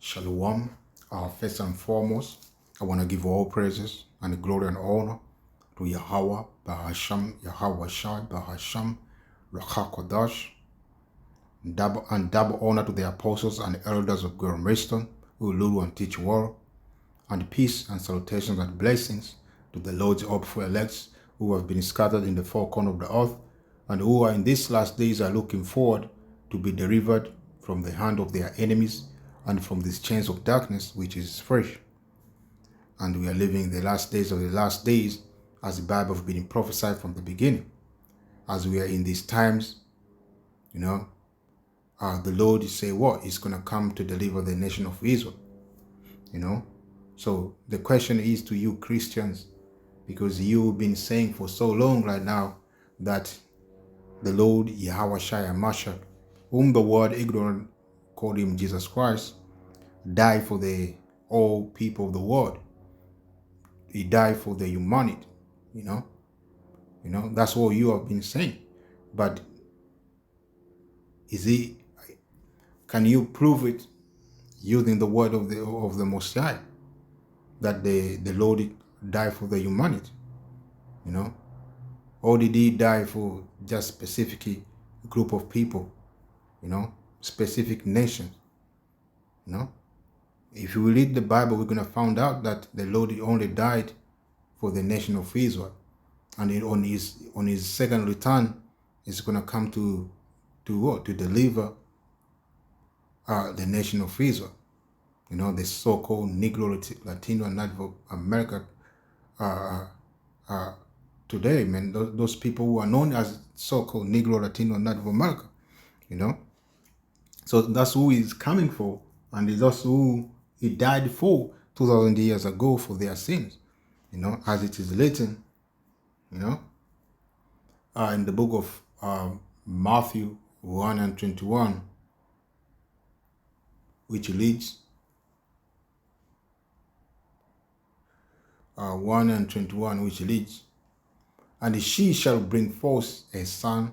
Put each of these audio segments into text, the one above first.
Shalom. First and foremost, I want to give all praises and glory and honor to Yahweh, Bahasham, Yahweh Shai, Bahasham, Rachakodash, and double honor to the apostles and elders of God Wisdom who rule and teach world, and peace and salutations and blessings to the Lord's hopeful elects who have been scattered in the four corners of the earth and who are in these last days are looking forward to be delivered from the hand of their enemies and from these chains of darkness which is fresh. And we are living the last days of the last days as the Bible has been prophesied from the beginning. As we are in these times, the Lord is saying what? He's going to come to deliver the nation of Israel. So the question is to you Christians, because you've been saying for so long right now that the Lord Yahweh Shai Mashiach, whom the world ignorant called him Jesus Christ, died for the all people of the world. He died for the humanity, that's what you have been saying. But can you prove it using the word of the Most High that the Lord died for the humanity? Or did he die for just specific group of people, specific nations? If you read the Bible, we're going to find out that the Lord only died for the nation of Israel, and on his second return, is going to come to what? To deliver the nation of Israel. The so-called Negro, Latino, and Native America today, man. Those people who are known as so-called Negro, Latino, and Native America. So that's who he's coming for, and that's who he died for 2,000 years ago for their sins. As it is written, in the book of Matthew 1 and 21, which leads 1 and 21, which leads, and she shall bring forth a son,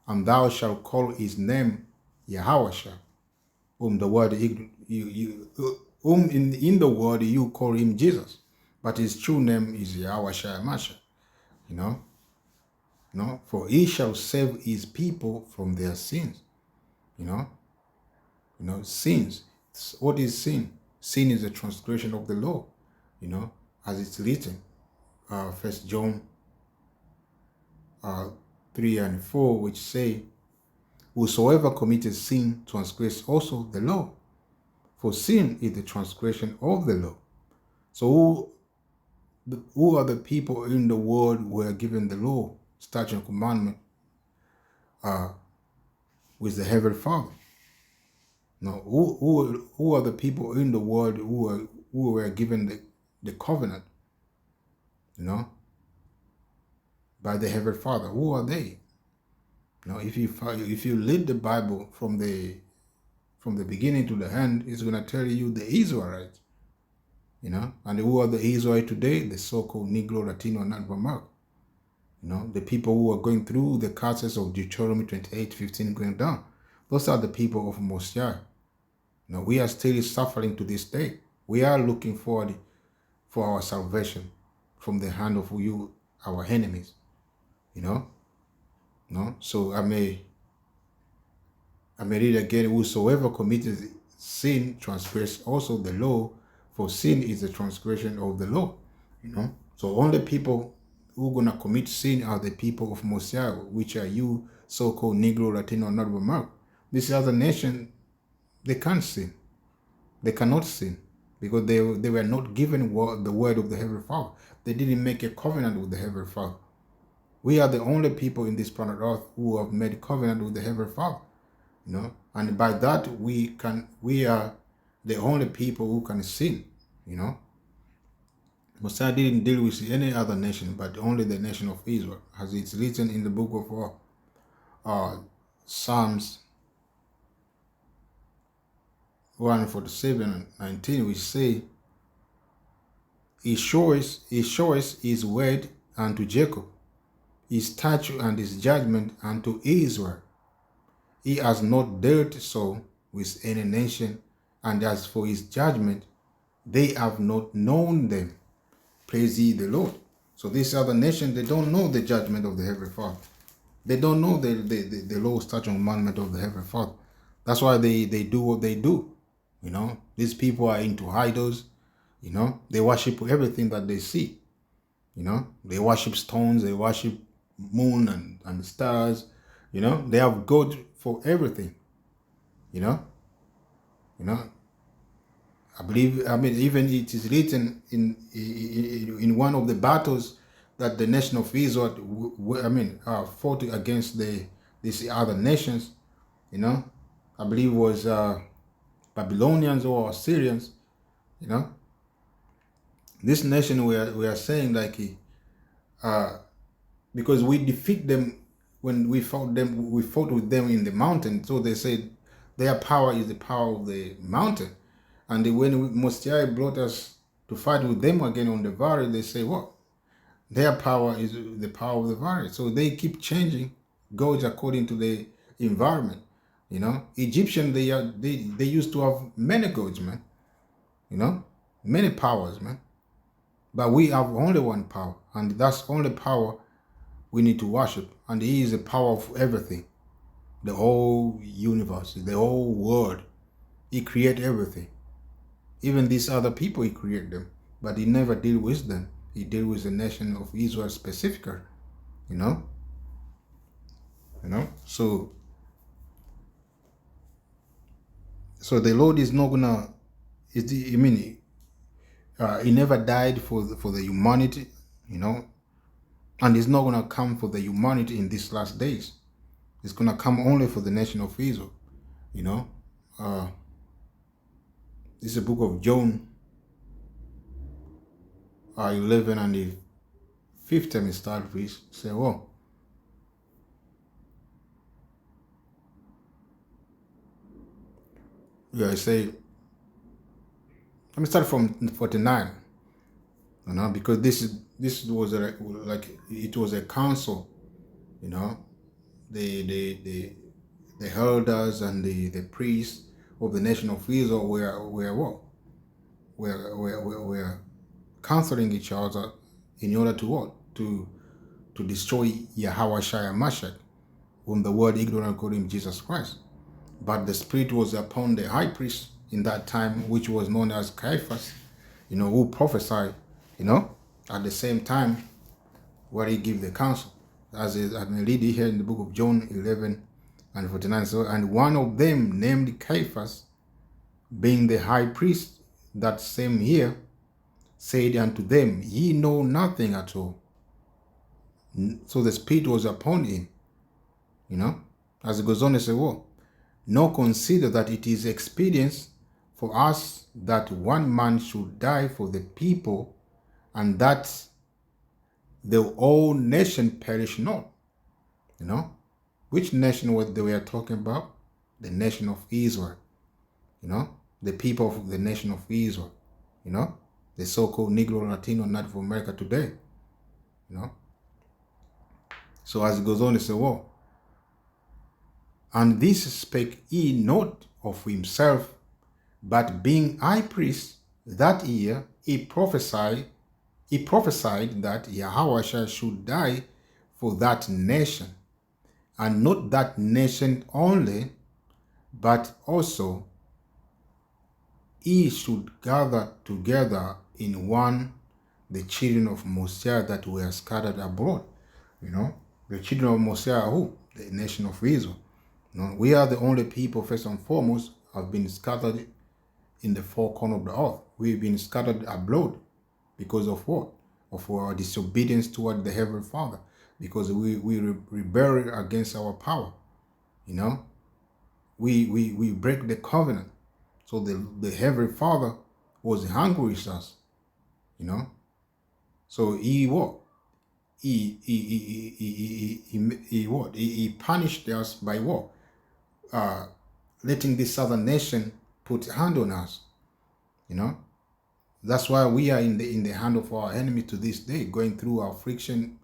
and thou shalt call his name Yahweh, whom the word whom in the word you call him Jesus, but his true name is Yahweh Mashiach. For he shall save his people from their sins. Sins. What is sin? Sin is a transgression of the law. As it's written, 1 John 3 and 4, which say, whosoever committed sin transgress also the law, for sin is the transgression of the law. So who are the people in the world who are given the law, statute, and commandment with the Heavenly Father? No, who are the people in the world who were given the covenant, by the Heavenly Father? Who are they? If you read the Bible from the beginning to the end, it's going to tell you the Israelites. And who are the Israelites today? The so-called Negro, Latino, and Native America. The people who are going through the curses of Deuteronomy 28:15 going down. Those are the people of Mosiah. We are still suffering to this day. We are looking forward for our salvation from the hand of you, our enemies. So I may read again, whosoever committed sin transgress also the law, for sin is the transgression of the law. So only people who are going to commit sin are the people of Mosiah, which are you, so-called Negro, Latino, Native American. This other nation, they can't sin. They cannot sin because they were not given the word of the Heavenly Father. They didn't make a covenant with the Heavenly Father. We are the only people in this planet Earth who have made a covenant with the Heavenly Father. And by that we are the only people who can sin. Mosiah didn't deal with any other nation, but only the nation of Israel, as it's written in the book of Psalms 147 and 19, which say, he shows his word unto Jacob, his statute and his judgment unto Israel. He has not dealt so with any nation, And as for his judgment, they have not known them. Praise ye the Lord. So these other nations, they don't know the judgment of the Heavenly Father. They don't know the law, statute, and commandment of the Heavenly Father. That's why they do what they do. These people are into idols. They worship everything that they see. They worship stones, they worship moon and stars. They have God for everything. You know, even it is written in one of the battles that the nation of Israel, fought against these other nations. I believe it was Babylonians or Assyrians. This nation we are saying like, because we defeat them when we fought with them in the mountain. So they said their power is the power of the mountain. And when Mosiah brought us to fight with them again on the valley, they say, what? Their power is the power of the valley. So they keep changing gods according to the environment. Egyptian, they used to have many gods, man. Many powers, man. But we have only one power, and that's only power we need to worship. And he is the power of everything. The whole universe, the whole world. He created everything. Even these other people, he created them. But he never deal with them. He deal with the nation of Israel specifically. So the Lord is not gonna, he never died for the humanity, and he's not gonna come for the humanity in these last days. It's gonna come only for the nation of Israel. This is the book of John 11 and the 5th time it starts with, say, I say, let me start from 49, because this was it was a council, the elders and the priests of the nation of Israel were counseling each other in order to what? To destroy Yahweh Shai Mashiach, whom the world ignorant called him Jesus Christ. But the Spirit was upon the high priest in that time, which was known as Caiaphas, who prophesied, at the same time where he gave the counsel. As I read here in the book of John 11 and 49. So, and one of them, named Caiaphas, being the high priest that same year, said unto them, ye know nothing at all. So the Spirit was upon him, as it goes on to say, nor consider that it is expedient for us that one man should die for the people, and that the whole nation perish not. Which nation they were talking about? The nation of Israel. The people of the nation of Israel. The so-called Negro, Latino, Native America today. So as it goes on, it says, and this spake he not of himself, but being high priest that year, he prophesied that Yahweh should die for that nation, and not that nation only, but also he should gather together in one the children of Mosiah that were scattered abroad. The children of Mosiah, who? The nation of Israel. We are the only people, first and foremost, have been scattered in the four corners of the earth. We've been scattered abroad because of what? Of our disobedience toward the Heavenly Father. Because we rebel against our power. We break the covenant. So the Heavenly Father was angry with us. So he what? He punished us by what? Letting this southern nation put a hand on us. That's why we are in the hand of our enemy to this day, going through our friction,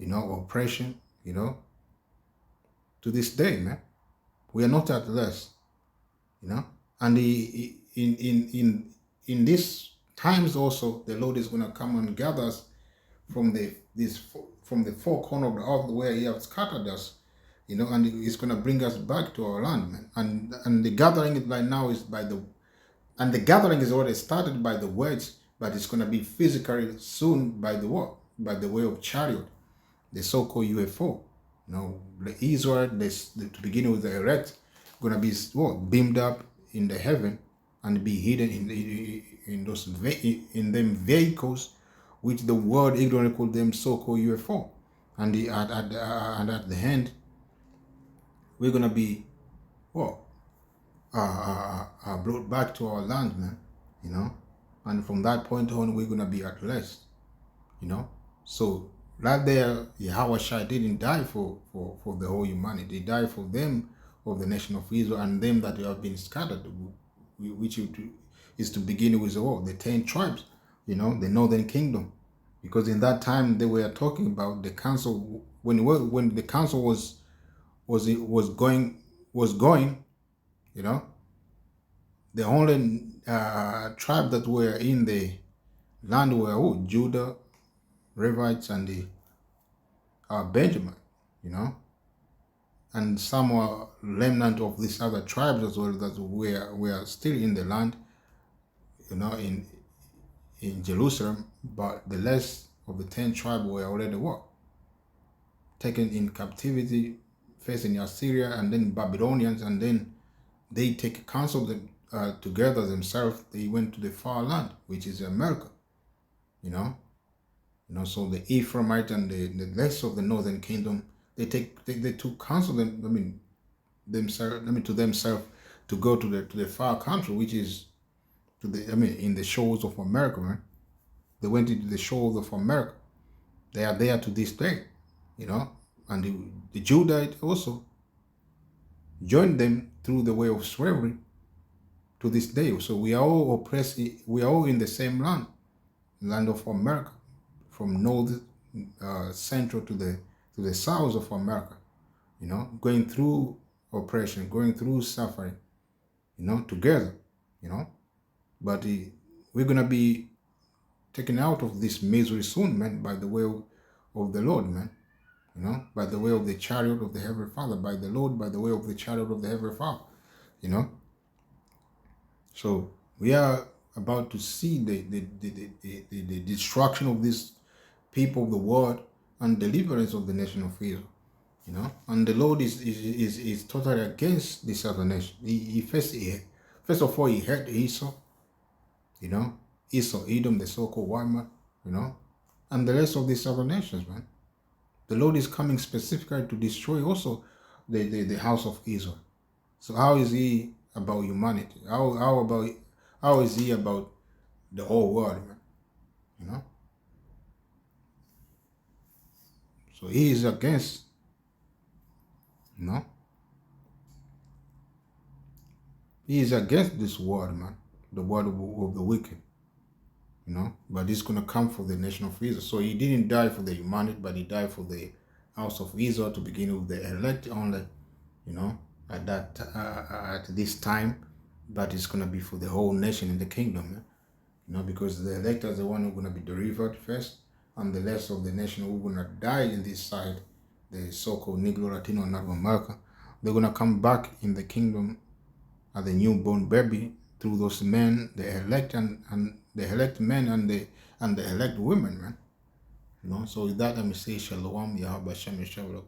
oppression, to this day, man. We are not at rest, and in these times also, the Lord is going to come and gather us from from the four corners of the earth where He has scattered us, and He's going to bring us back to our land, man. And the gathering right now is and the gathering is already started by the words, but it's going to be physically soon by the what? By the way of chariot, the so-called UFO. The Israel, to begin with, the elect, going to be what? Beamed up in the heaven and be hidden in them vehicles, which the world ignorantly call them so-called UFO. And at the end, we're going to be what? Brought back to our land, man. And from that point on, we're going to be at rest. So right there, Yahweh Shai didn't die for the whole humanity. He died for them of the nation of Israel and them that have been scattered, which is to begin with the 10 tribes, the northern kingdom. Because in that time they were talking about the council when the council was going, the only tribe that were in the land were Judah, Levites, and the Benjamin, and some remnant of these other tribes as well that were still in the land, in Jerusalem, but the rest of the 10 tribes were already taken in captivity, facing Assyria and then Babylonians, and then they take counsel together themselves. They went to the far land, which is America, so the Ephraimite and the rest of the northern kingdom, they took counsel themselves to go to the far country, which is in the shores of America, man. They went into the shores of America. They are there to this day, and the Judite also joined them through the way of slavery to this day. So we are all oppressed. We are all in the same land of America, from north, central to the south of America, going through oppression, going through suffering, together, But we're going to be taken out of this misery soon, man, by the way of the Lord, man. By the way of the chariot of the Heavenly Father, by the Lord, by the way of the chariot of the Heavenly Father, So we are about to see the destruction of this people of the world and deliverance of the nation of Israel, And the Lord is totally against this other nation. He first of all, he hurt Esau, Esau, Edom, the so-called white man, and the rest of these other nations, man. The Lord is coming specifically to destroy also the house of Israel. So how is He about humanity? How is He about the whole world, man? So He is against, He is against this world, man. The world of the wicked, But He's going to come for the nation of Israel. So He didn't die for the humanity, but He died for the house of Israel to begin with, the elect only, at this time. But it's going to be for the whole nation in the kingdom, because the elect are the one who are going to be delivered first, and the rest of the nation who are going to die in this side, the so-called Negro, Latino, and Native America, they're going to come back in the kingdom as a newborn baby through those men, the elect and the elect men and the elect women, man. So with that, let me say Shalom, Yahweh Shem Yeshua.